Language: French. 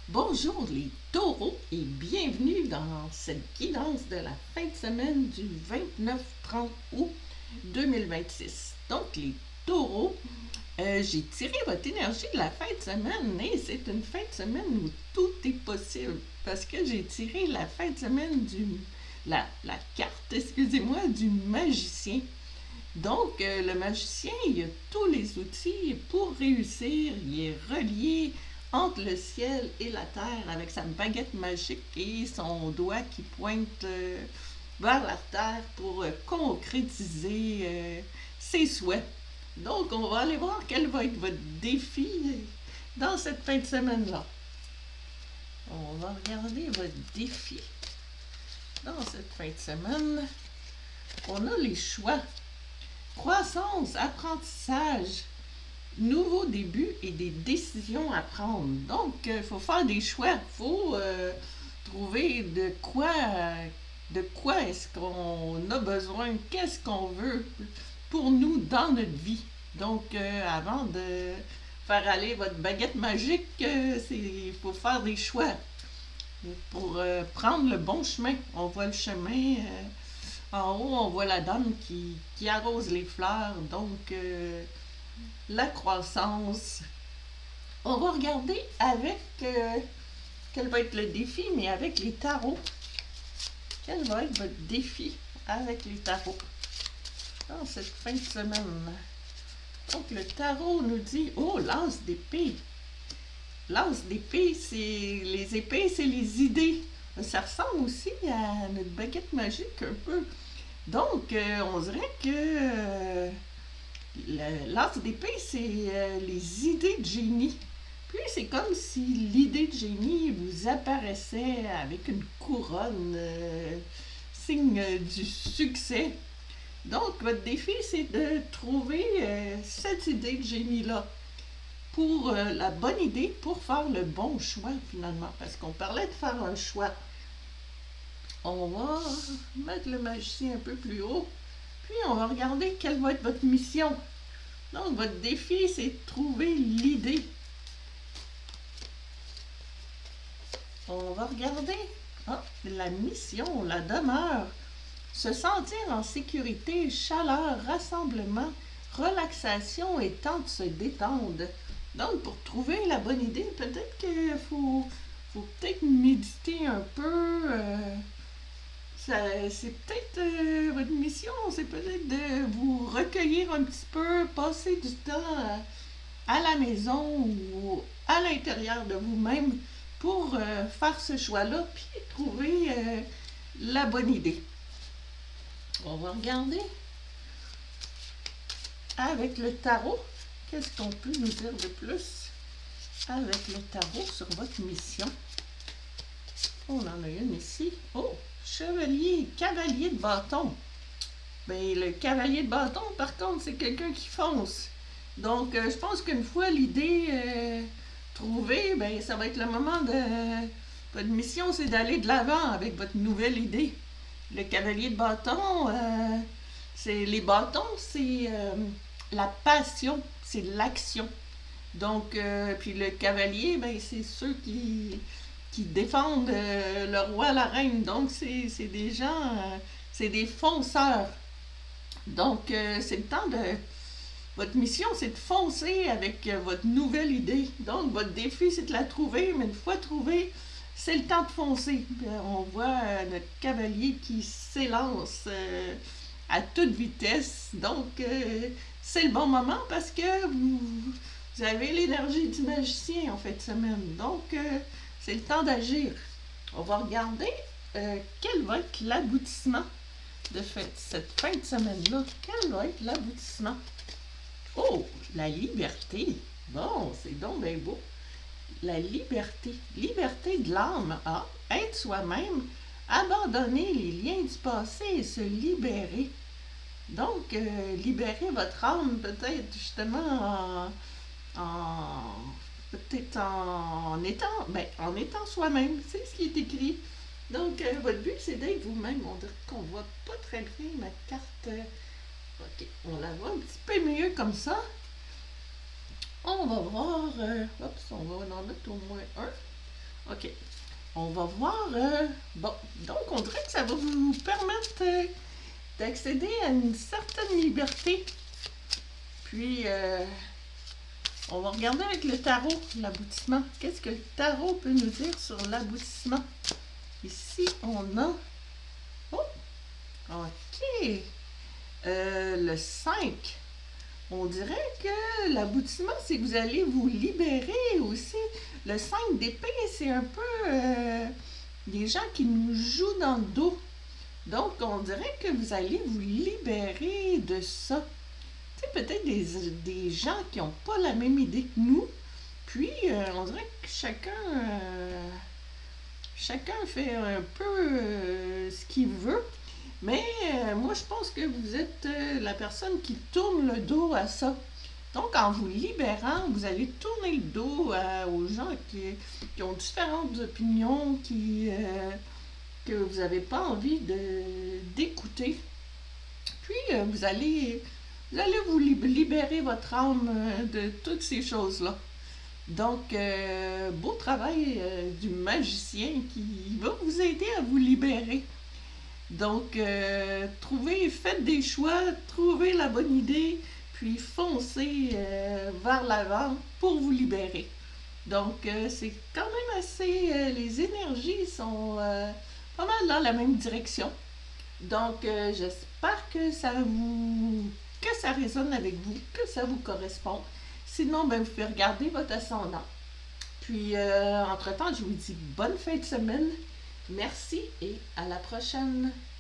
Bonjour les taureaux et bienvenue dans cette guidance de la fin de semaine du 29-30 août 2026. Donc les taureaux, j'ai tiré votre énergie de la fin de semaine et c'est une fin de semaine où tout est possible parce que j'ai tiré la fin de semaine la carte, excusez-moi, du magicien. Donc, le magicien, il a tous les outils pour réussir. Il est relié entre le ciel et la terre avec sa baguette magique et son doigt qui pointe vers la terre pour concrétiser ses souhaits. Donc, on va aller voir quel va être votre défi dans cette fin de semaine-là. On va regarder votre défi dans cette fin de semaine. On a les choix. Croissance, apprentissage, nouveau début et des décisions à prendre. Donc, il faut faire des choix. Il faut trouver de quoi est-ce qu'on a besoin, qu'est-ce qu'on veut pour nous dans notre vie. Donc, avant de faire aller votre baguette magique, il faut faire des choix pour prendre le bon chemin. On voit le chemin. En haut, on voit la dame qui arrose les fleurs, donc la croissance. On va regarder avec quel va être le défi, mais avec les tarots. Quel va être votre défi avec les tarots dans cette fin de semaine? Donc le tarot nous dit, oh, l'as d'épée. L'as d'épée, c'est les épées, c'est les idées. Ça ressemble aussi à notre baguette magique un peu. Donc, on dirait que l'as d'épée, c'est les idées de génie. Puis, c'est comme si l'idée de génie vous apparaissait avec une couronne, signe du succès. Donc, votre défi, c'est de trouver cette idée de génie-là pour la bonne idée, pour faire le bon choix, finalement. Parce qu'on parlait de faire un choix. On va mettre le magicien un peu plus haut. Puis on va regarder quelle va être votre mission. Donc votre défi, c'est de trouver l'idée. On va regarder la mission, la demeure. Se sentir en sécurité, chaleur, rassemblement, relaxation et temps de se détendre. Donc pour trouver la bonne idée, peut-être qu'il faut peut-être méditer un peu. C'est peut-être votre mission, c'est peut-être de vous recueillir un petit peu, passer du temps à la maison ou à l'intérieur de vous-même pour faire ce choix-là, puis trouver la bonne idée. On va regarder avec le tarot. Qu'est-ce qu'on peut nous dire de plus avec le tarot sur votre mission? On en a une ici. Oh! Chevalier, cavalier de bâton. Ben, le cavalier de bâton, par contre, c'est quelqu'un qui fonce. Donc, je pense qu'une fois l'idée trouvée, ben, ça va être le moment de... Votre mission, c'est d'aller de l'avant avec votre nouvelle idée. Le cavalier de bâton, les bâtons, c'est la passion, c'est l'action. Donc, puis le cavalier, ben, c'est ceux qui défendent le roi, la reine. Donc, c'est des gens, c'est des fonceurs. Donc, c'est le temps de... Votre mission, c'est de foncer avec votre nouvelle idée. Donc, votre défi, c'est de la trouver, mais une fois trouvée, c'est le temps de foncer. On voit notre cavalier qui s'élance à toute vitesse. Donc, c'est le bon moment parce que vous avez l'énergie du magicien en fait semaine. Donc, c'est le temps d'agir. On va regarder quel va être l'aboutissement de cette fin de semaine-là. Quel va être l'aboutissement? Oh, la liberté. Bon, c'est donc bien beau. La liberté. Liberté de l'âme. Ah, être soi-même, abandonner les liens du passé et se libérer. Donc, libérer votre âme peut-être justement peut-être en étant soi-même. C'est ce qui est écrit. Donc, votre but, c'est d'être vous-même. On dirait qu'on voit pas très bien ma carte. Ok, on la voit un petit peu mieux comme ça. On va voir. On va en mettre au moins un. OK. On va voir. Bon, donc on dirait que ça va vous permettre d'accéder à une certaine liberté. Puis, on va regarder avec le tarot l'aboutissement. Qu'est-ce que le tarot peut nous dire sur l'aboutissement? Ici, on a... Oh! OK! Le 5. On dirait que l'aboutissement, c'est que vous allez vous libérer aussi. Le 5 d'épée, c'est un peu des gens qui nous jouent dans le dos. Donc, on dirait que vous allez vous libérer de ça. Tu sais, peut-être des gens qui n'ont pas la même idée que nous. Puis, on dirait que chacun fait un peu ce qu'il veut. Mais moi, je pense que vous êtes la personne qui tourne le dos à ça. Donc, en vous libérant, vous allez tourner le dos aux gens qui ont différentes opinions, que vous n'avez pas envie d'écouter. Puis, vous allez vous libérer votre âme de toutes ces choses-là. Donc, beau travail du magicien qui va vous aider à vous libérer. Donc, faites des choix, trouvez la bonne idée, puis foncez vers l'avant pour vous libérer. Donc, c'est quand même assez... les énergies sont pas mal dans la même direction. Donc, j'espère que ça résonne avec vous, que ça vous correspond. Sinon, ben, vous pouvez regarder votre ascendant. Puis, entre-temps, je vous dis bonne fin de semaine. Merci et à la prochaine.